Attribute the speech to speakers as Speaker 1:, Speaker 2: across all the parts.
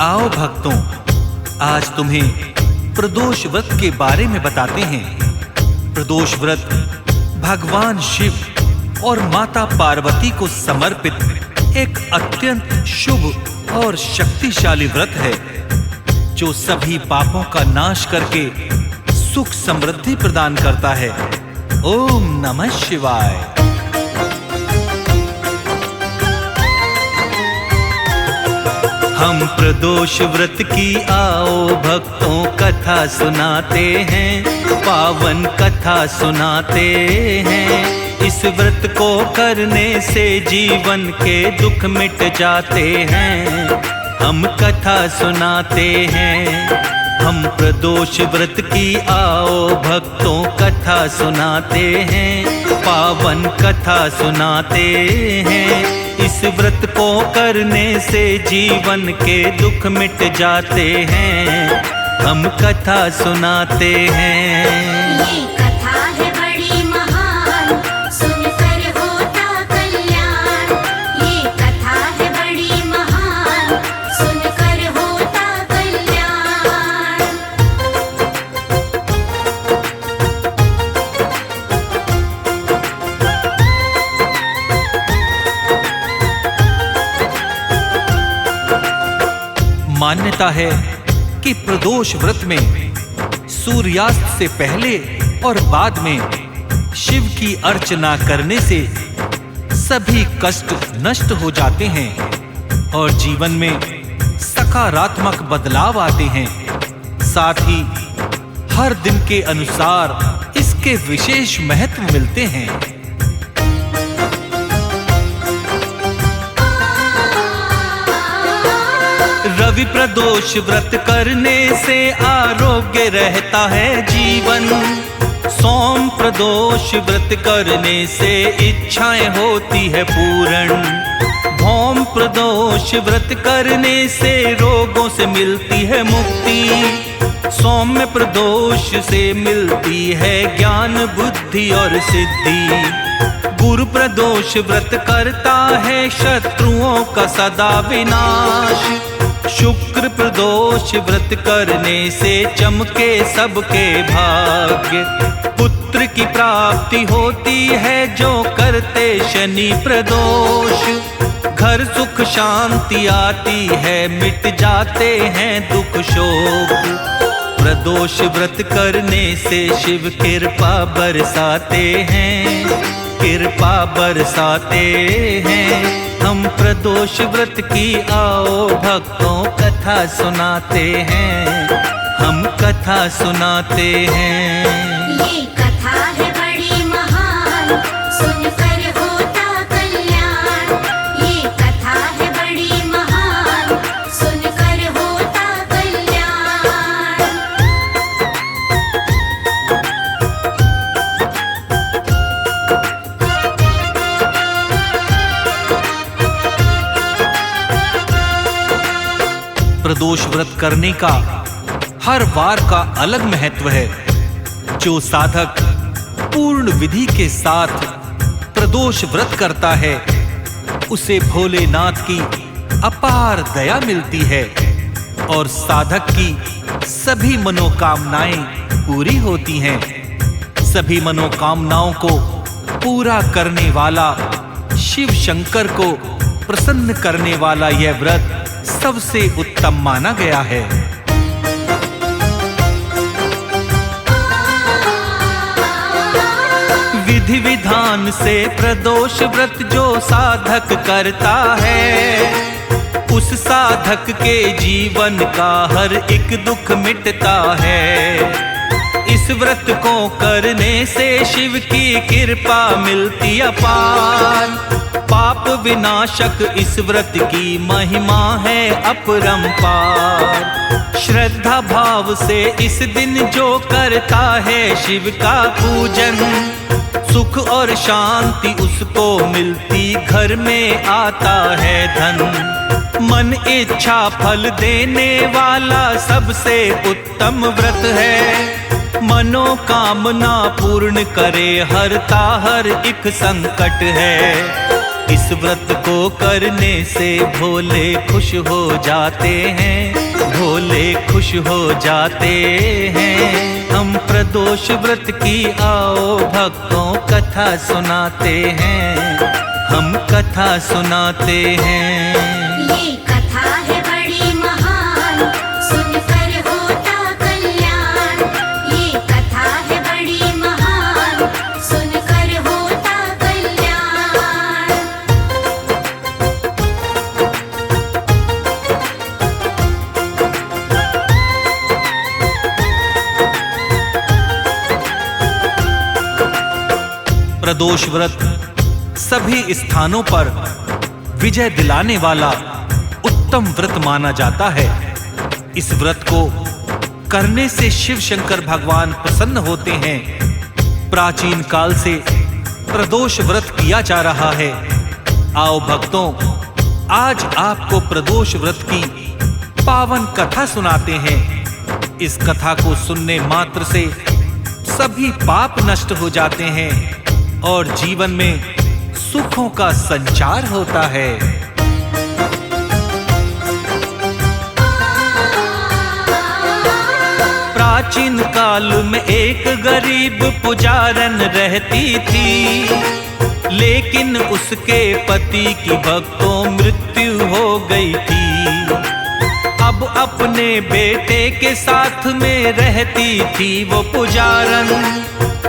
Speaker 1: आओ भक्तों, आज तुम्हें प्रदोष व्रत के बारे में बताते हैं। प्रदोष व्रत भगवान शिव और माता पार्वती को समर्पित एक अत्यंत शुभ और शक्तिशाली व्रत है, जो सभी पापों का नाश करके सुख समृद्धि प्रदान करता है। ओम नमः शिवाय। हम प्रदोष व्रत की आओ भक्तों कथा सुनाते हैं, पावन कथा सुनाते हैं। इस व्रत को करने से जीवन के दुख मिट जाते हैं। हम कथा सुनाते हैं, हम प्रदोष व्रत की आओ भक्तों कथा सुनाते हैं, पावन कथा सुनाते हैं। इस व्रत को करने से जीवन के दुख मिट जाते हैं। हम कथा सुनाते हैं।
Speaker 2: ये कथा है बड़ी महान, सुनकर होता कल्याण। ये कथा है बड़ी महान, सुनकर होता कल्याण।
Speaker 1: मान्यता है कि प्रदोष व्रत में सूर्यास्त से पहले और बाद में शिव की अर्चना करने से सभी कष्ट नष्ट हो जाते हैं और जीवन में सकारात्मक बदलाव आते हैं। साथ ही हर दिन के अनुसार इसके विशेष महत्व मिलते हैं। रवि प्रदोष व्रत करने से आरोग्य रहता है जीवन। सोम प्रदोष व्रत करने से इच्छाएं होती है पूर्ण। भौम प्रदोष व्रत करने से रोगों से मिलती है मुक्ति। सौम्य प्रदोष से मिलती है ज्ञान बुद्धि और सिद्धि। गुरु प्रदोष व्रत करता है शत्रुओं का सदा विनाश। शुक्र प्रदोष व्रत करने से चमके सबके भाग्य। पुत्र की प्राप्ति होती है जो करते शनि प्रदोष। घर सुख शांति आती है, मिट जाते हैं दुख शोक। प्रदोष व्रत करने से शिव कृपा बरसाते हैं, कृपा बरसाते हैं। हम प्रदोष व्रत की आओ भक्तों कथा सुनाते हैं, हम कथा सुनाते हैं।
Speaker 2: ये कथा है बड़ी महान, सुनकर होता कल्याण। ये कथा है बड़ी महान, सुनकर होता कल्याण।
Speaker 1: प्रदोष व्रत करने का हर वार का अलग महत्व है। जो साधक पूर्ण विधि के साथ प्रदोष व्रत करता है, उसे भोलेनाथ की अपार दया मिलती है और साधक की सभी मनोकामनाएं पूरी होती हैं। सभी मनोकामनाओं को पूरा करने वाला शिव शंकर को प्रसन्न करने वाला यह व्रत सबसे उत्तम माना गया है। विधि विधान से प्रदोष व्रत जो साधक करता है, उस साधक के जीवन का हर एक दुख मिटता है। इस व्रत को करने से शिव की कृपा मिलती अपार। पाप विनाशक इस व्रत की महिमा है अपरंपार। श्रद्धा भाव से इस दिन जो करता है शिव का पूजन, सुख और शांति उसको मिलती, घर में आता है धन। मन इच्छा फल देने वाला सबसे उत्तम व्रत है। मनोकामना पूर्ण करे, हरता हर एक संकट है। इस व्रत को करने से भोले खुश हो जाते हैं, भोले खुश हो जाते हैं। हम प्रदोष व्रत की आओ भक्तों कथा सुनाते हैं, हम कथा सुनाते हैं।
Speaker 2: ये कथा है बड़ी महान, सुनकर होता कल्याण। ये कथा है बड़ी महान, सुनकर होता कल्याण।
Speaker 1: प्रदोष व्रत सभी स्थानों पर विजय दिलाने वाला उत्तम व्रत माना जाता है। इस व्रत को करने से शिव शंकर भगवान प्रसन्न होते हैं। प्राचीन काल से प्रदोष व्रत किया जा रहा है। आओ भक्तों, आज आपको प्रदोष व्रत की पावन कथा सुनाते हैं। इस कथा को सुनने मात्र से सभी पाप नष्ट हो जाते हैं और जीवन में सुखों का संचार होता है। प्राचीन काल में एक गरीब पुजारन रहती थी, लेकिन उसके पति की भक्तों मृत्यु हो गई थी। अब अपने बेटे के साथ में रहती थी वो पुजारन।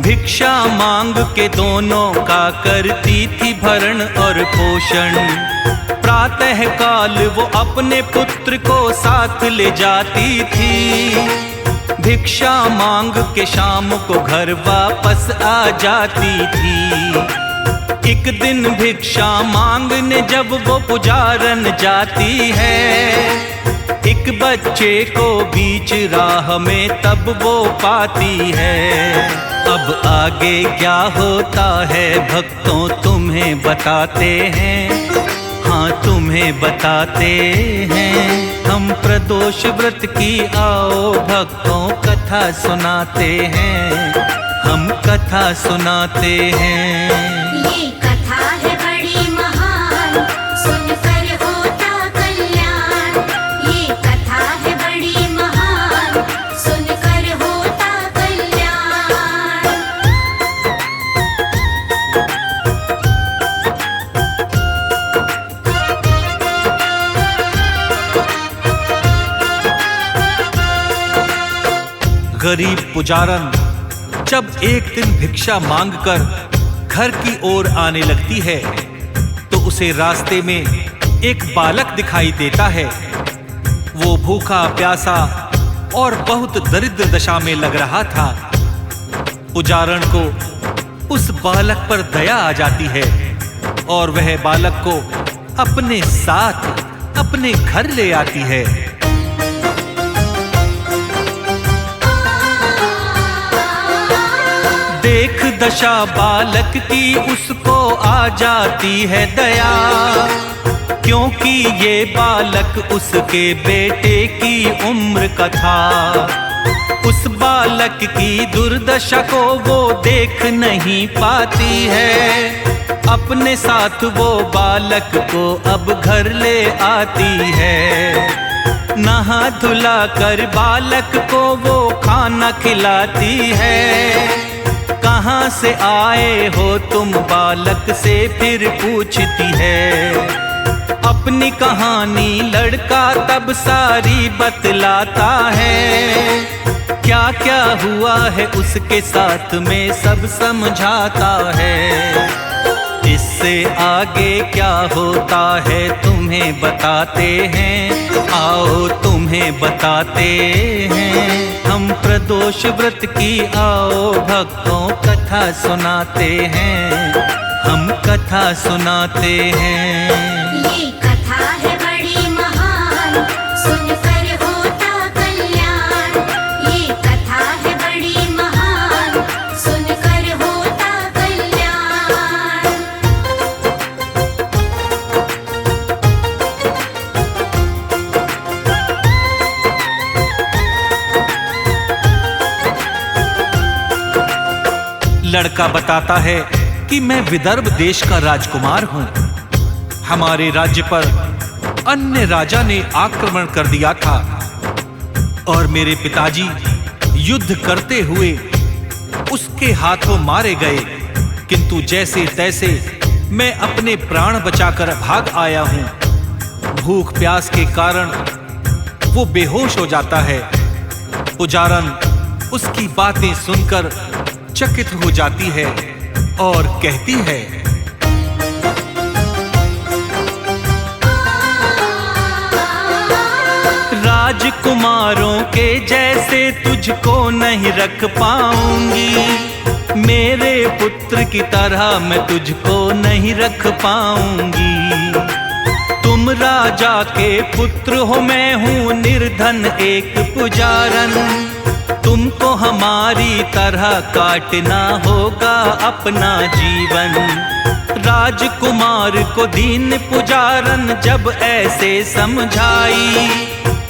Speaker 1: भिक्षा मांग के दोनों का करती थी भरण और पोषण। प्रातः काल वो अपने पुत्र को साथ ले जाती थी। भिक्षा मांग के शाम को घर वापस आ जाती थी। एक दिन भिक्षा मांगने जब वो पुजारन जाती है, एक बच्चे को बीच राह में तब वो पाती है। अब आगे क्या होता है भक्तों तुम्हें बताते हैं, हाँ तुम्हें बताते हैं। हम प्रदोष व्रत की आओ भक्तों कथा सुनाते हैं, हम कथा सुनाते हैं।
Speaker 2: ये कथा है बड़ी महान, सुनकर होता कल्याण। ये कथा है बड़ी महान, सुनकर होता कल्याण।
Speaker 1: गरीब पुजारन जब एक दिन भिक्षा मांगकर घर की ओर आने लगती है तो उसे रास्ते में एक बालक दिखाई देता है। वो भूखा प्यासा और बहुत दरिद्र दशा में लग रहा था। पुजारन को उस बालक पर दया आ जाती है और वह बालक को अपने साथ अपने घर ले आती है। देख दशा बालक की उसको आ जाती है दया, क्योंकि ये बालक उसके बेटे की उम्र का था। उस बालक की दुर्दशा को वो देख नहीं पाती है। अपने साथ वो बालक को अब घर ले आती है। नहा धुला कर बालक को वो खाना खिलाती है। कहाँ से आए हो तुम बालक से फिर पूछती है। अपनी कहानी लड़का तब सारी बतलाता है। क्या क्या हुआ है उसके साथ में सब समझाता है। इससे आगे क्या होता है तुम्हें बताते हैं, आओ तुम्हें बताते हैं। हम प्रदोष व्रत की आओ भक्तों कथा सुनाते हैं, हम कथा सुनाते हैं।
Speaker 2: ये कथा है बड़ी महान, सुनकर होता कल्याण। ये कथा है बड़ी महान, सुनकर होता कल्याण।
Speaker 1: लड़का बताता है कि मैं विदर्भ देश का राजकुमार हूँ। हमारे राज्य पर अन्य राजा ने आक्रमण कर दिया था और मेरे पिताजी युद्ध करते हुए उसके हाथों मारे गए, किंतु जैसे तैसे मैं अपने प्राण बचाकर भाग आया हूं। भूख प्यास के कारण वो बेहोश हो जाता है। पुजारन उसकी बातें सुनकर चकित हो जाती है और कहती है, राजकुमारों के जैसे तुझको नहीं रख पाऊंगी, मेरे पुत्र की तरह मैं तुझको नहीं रख पाऊंगी। तुम राजा के पुत्र हो, मैं हूँ निर्धन एक पुजारन, तुमको हमारी तरह काटना होगा अपना जीवन। राजकुमार को दीन पुजारन जब ऐसे समझाई,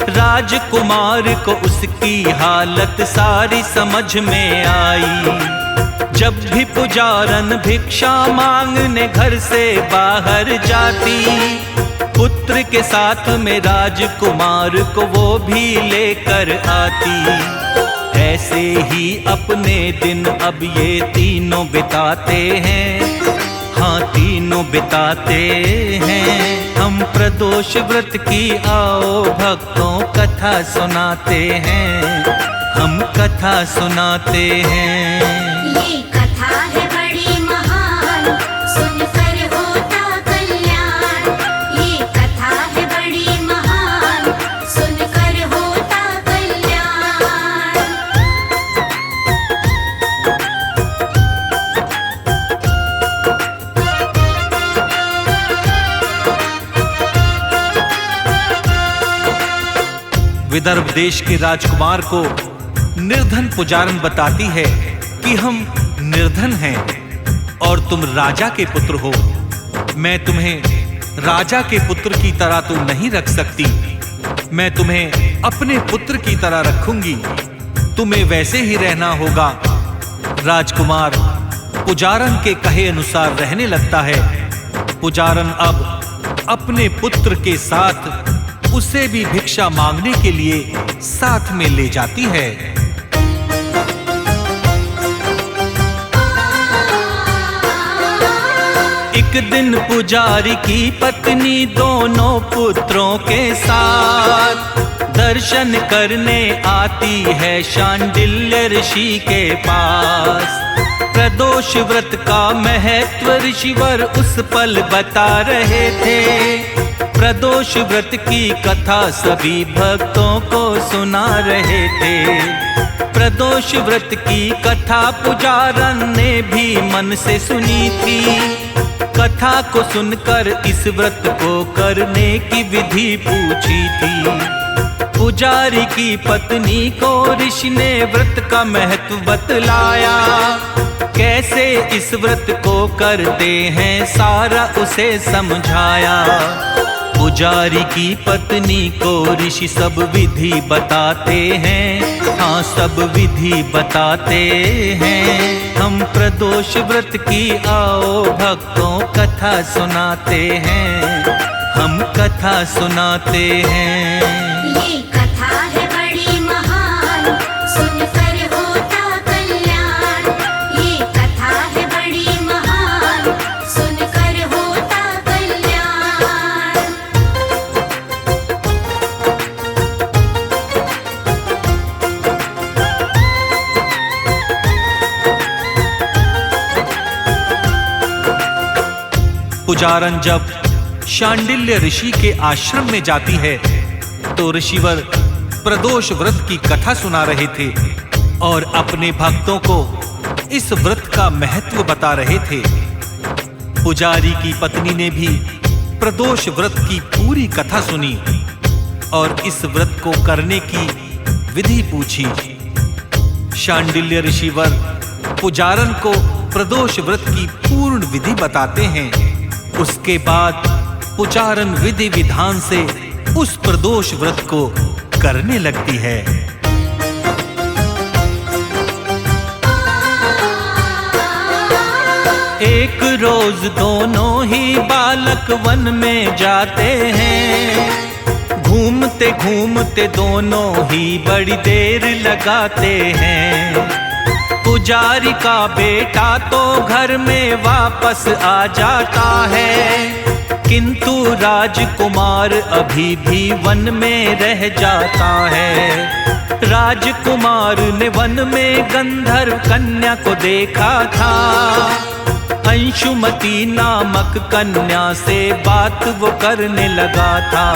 Speaker 1: राजकुमार को उसकी हालत सारी समझ में आई। जब भी पुजारन भिक्षा मांगने घर से बाहर जाती, पुत्र के साथ में राजकुमार को वो भी लेकर आती। ऐसे ही अपने दिन अब ये तीनों बिताते हैं, हाँ तीनों बिताते हैं। हम प्रदोष व्रत की आओ भक्तों कथा सुनाते हैं, हम कथा सुनाते हैं।
Speaker 2: ये कथा है बड़ी महान, सुनकर होता कल्याण। ये कथा है बड़ी महान, सुनकर होता कल्याण।
Speaker 1: विदर्भ देश के राजकुमार को निर्धन पुजारन बताती है कि हम निर्धन हैं और तुम राजा के पुत्र हो। मैं तुम्हें राजा के पुत्र की तरह तो नहीं रख सकती, मैं तुम्हें अपने पुत्र की तरह रखूंगी, तुम्हें वैसे ही रहना होगा। राजकुमार पुजारन के कहे अनुसार रहने लगता है। पुजारन अब अपने पुत्र के साथ उसे भी भिक्षा मांगने के लिए साथ में ले जाती है। एक दिन पुजारी की पत्नी दोनों पुत्रों के साथ दर्शन करने आती है शांडिल्य ऋषि के पास। प्रदोष व्रत का महत्व ऋषिवर उस पल बता रहे थे। प्रदोष व्रत की कथा सभी भक्तों को सुना रहे थे। प्रदोष व्रत की कथा पुजारन ने भी मन से सुनी थी। कथा को सुनकर इस व्रत को करने की विधि पूछी थी। पुजारी की पत्नी को ऋषि ने व्रत का महत्व बतलाया। कैसे इस व्रत को करते हैं सारा उसे समझाया। पुजारी की पत्नी को ऋषि सब विधि बताते हैं, हाँ सब विधि बताते हैं। हम प्रदोष व्रत की आओ भक्तों कथा सुनाते हैं, हम कथा सुनाते हैं।
Speaker 2: ये कथा है बड़ी महान, सुनकर होता कल्याण। ये कथा है बड़ी महान, सुनकर होता कल्याण।
Speaker 1: पुजारन जब शांडिल्य ऋषि के आश्रम में जाती है तो ऋषिवर प्रदोष व्रत की कथा सुना रहे थे और अपने भक्तों को इस व्रत का महत्व बता रहे थे। पुजारी की पत्नी ने भी प्रदोष व्रत की पूरी कथा सुनी और इस व्रत को करने की विधि पूछी। शांडिल्य ऋषिवर पुजारन को प्रदोष व्रत की पूर्ण विधि बताते हैं। उसके बाद पुजारन विधि विधान से उस प्रदोष व्रत को करने लगती है। एक रोज दोनों ही बालक वन में जाते हैं। घूमते घूमते दोनों ही बड़ी देर लगाते हैं। पुजारी का बेटा तो घर में वापस आ जाता है, किंतु राजकुमार अभी भी वन में रह जाता है। राजकुमार ने वन में गंधर्व कन्या को देखा था। अंशुमती नामक कन्या से बात वो करने लगा था,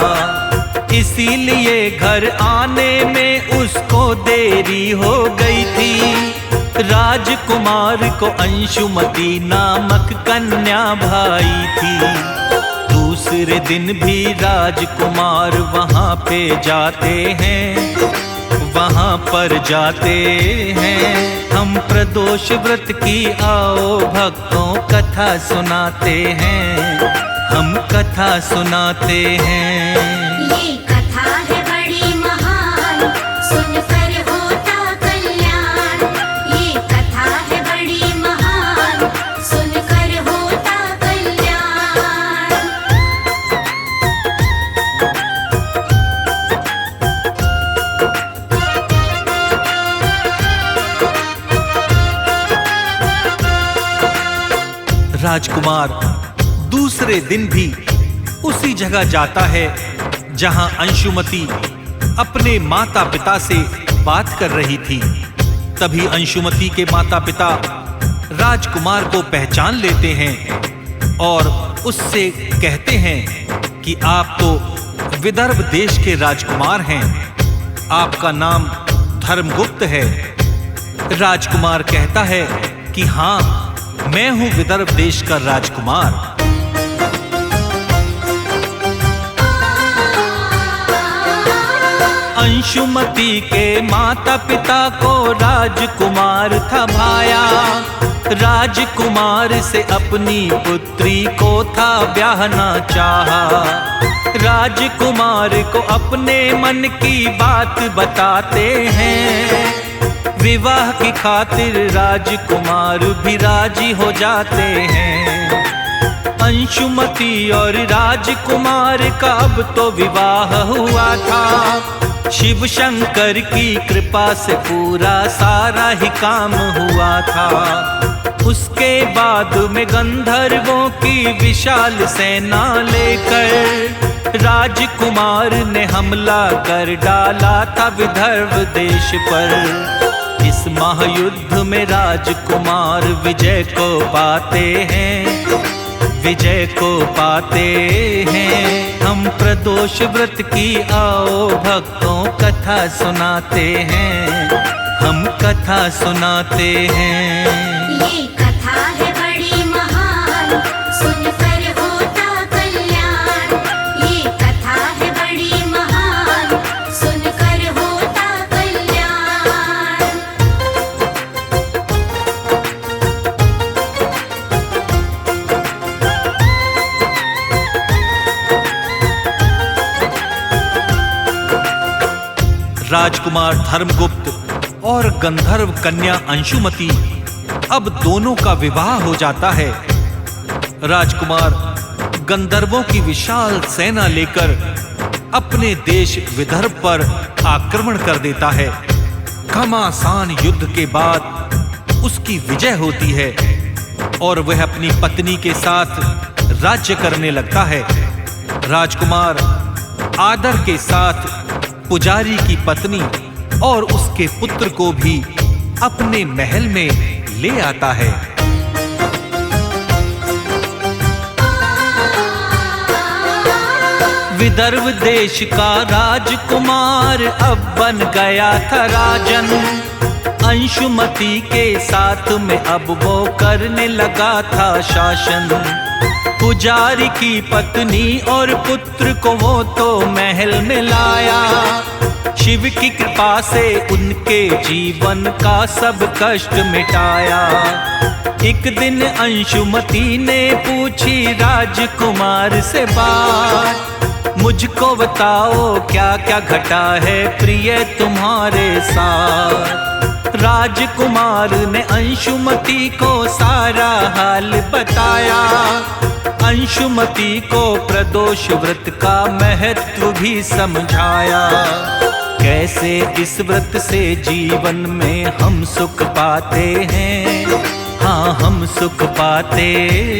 Speaker 1: इसीलिए घर आने में उसको देरी हो गई थी। राजकुमार को अंशुमती नामक कन्या भाई थी। दूसरे दिन भी राजकुमार वहाँ पे जाते हैं, वहाँ पर जाते हैं। हम प्रदोष व्रत की आओ भक्तों कथा सुनाते हैं, हम कथा सुनाते हैं।
Speaker 2: ये कथा है बड़ी महान, सुनकर होता कल्याण। ये कथा है बड़ी महान, सुनकर होता कल्याण।
Speaker 1: राजकुमार दूसरे दिन भी उसी जगह जाता है जहां अंशुमती अपने माता पिता से बात कर रही थी। तभी अंशुमती के माता पिता राजकुमार को पहचान लेते हैं और उससे कहते हैं कि आप तो विदर्भ देश के राजकुमार हैं, आपका नाम धर्मगुप्त है। राजकुमार कहता है कि हाँ, मैं हूं विदर्भ देश का राजकुमार। अंशुमती के माता पिता को राजकुमार था भाया। राजकुमार से अपनी पुत्री को था ब्याहना चाहा। राजकुमार को अपने मन की बात बताते हैं। विवाह की खातिर राजकुमार भी राजी हो जाते हैं। अंशुमती और राजकुमार का अब तो विवाह हुआ था। शिव शंकर की कृपा से पूरा सारा ही काम हुआ था। उसके बाद में गंधर्वों की विशाल सेना लेकर राजकुमार ने हमला कर डाला था विदर्भ देश पर। इस महायुद्ध में राजकुमार विजय को पाते हैं, विजय को पाते हैं। हम प्रदोष व्रत की आओ भक्तों कथा सुनाते हैं, हम कथा सुनाते हैं।
Speaker 2: ये कथा है बड़ी महान, सुनकर होता कल्याण। ये कथा है बड़ी महान, सुनकर होता कल्याण।
Speaker 1: राजकुमार धर्मगुप्त और गंधर्व कन्या अंशुमती अब दोनों का विवाह हो जाता है। राजकुमार गंधर्वों की विशाल सेना लेकर अपने देश विदर्भ पर आक्रमण कर देता है। घमासान युद्ध के बाद उसकी विजय होती है और वह अपनी पत्नी के साथ राज्य करने लगता है। राजकुमार आदर के साथ पुजारी की पत्नी और उसके पुत्र को भी अपने महल में ले आता है। विदर्भ देश का राजकुमार अब बन गया था राजन। अंशुमती के साथ में अब वो करने लगा था शासन। पुजारी की पत्नी और पुत्र को वो तो महल में लाया। शिव की कृपा से उनके जीवन का सब कष्ट मिटाया। एक दिन अंशुमती ने पूछी राजकुमार से बात, मुझको बताओ क्या क्या घटा है प्रिय तुम्हारे साथ। राजकुमार ने अंशुमति को सारा हाल बताया। अंशुमति को प्रदोष व्रत का महत्व भी समझाया। कैसे इस व्रत से जीवन में हम सुख पाते हैं, हाँ हम सुख पाते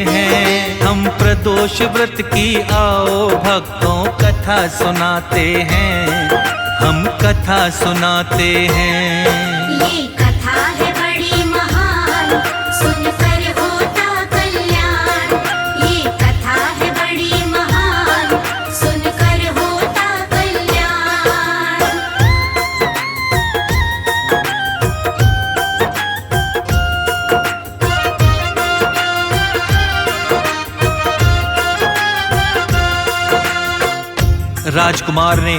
Speaker 1: हैं। हम प्रदोष व्रत की आओ भक्तों कथा सुनाते हैं, हम कथा सुनाते हैं।
Speaker 2: ये कथा है बड़ी महान, सुनकर होता कल्याण। ये कथा है बड़ी महान, सुनकर होता कल्याण।
Speaker 1: राजकुमार ने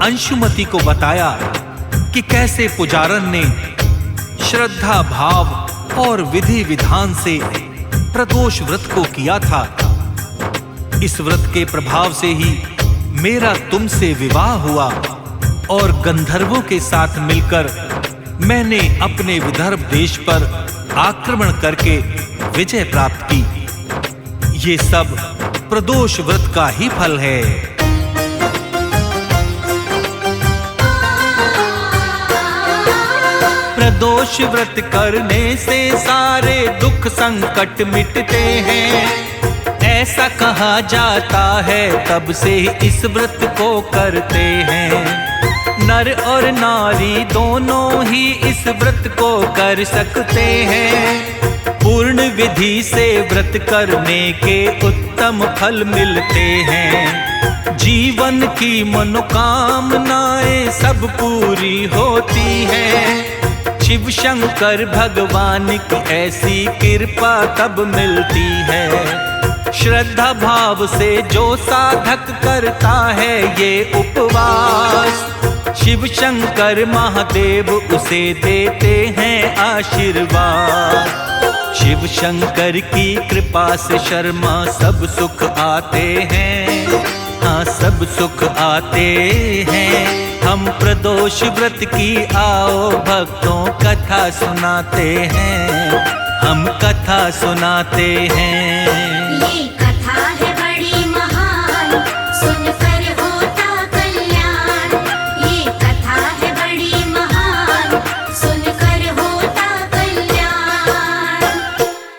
Speaker 1: अंशुमति को बताया कि कैसे पुजारन ने श्रद्धा भाव और विधि विधान से प्रदोष व्रत को किया था। इस व्रत के प्रभाव से ही मेरा तुमसे विवाह हुआ और गंधर्वों के साथ मिलकर मैंने अपने विदर्भ देश पर आक्रमण करके विजय प्राप्त की। ये सब प्रदोष व्रत का ही फल है। प्रदोष व्रत करने से सारे दुख संकट मिटते हैं, ऐसा कहा जाता है, तब से इस व्रत को करते हैं। नर और नारी दोनों ही इस व्रत को कर सकते हैं। पूर्ण विधि से व्रत करने के उत्तम फल मिलते हैं। जीवन की मनोकामनाएं सब पूरी होती हैं। शिव शंकर भगवान की ऐसी कृपा तब मिलती है। श्रद्धा भाव से जो साधक करता है ये उपवास, शिव शंकर महादेव उसे देते हैं आशीर्वाद। शिव शंकर की कृपा से शर्मा सब सुख आते हैं, हाँ सब सुख आते हैं। हम प्रदोष व्रत की आओ भक्तों कथा सुनाते हैं, हम कथा सुनाते हैं।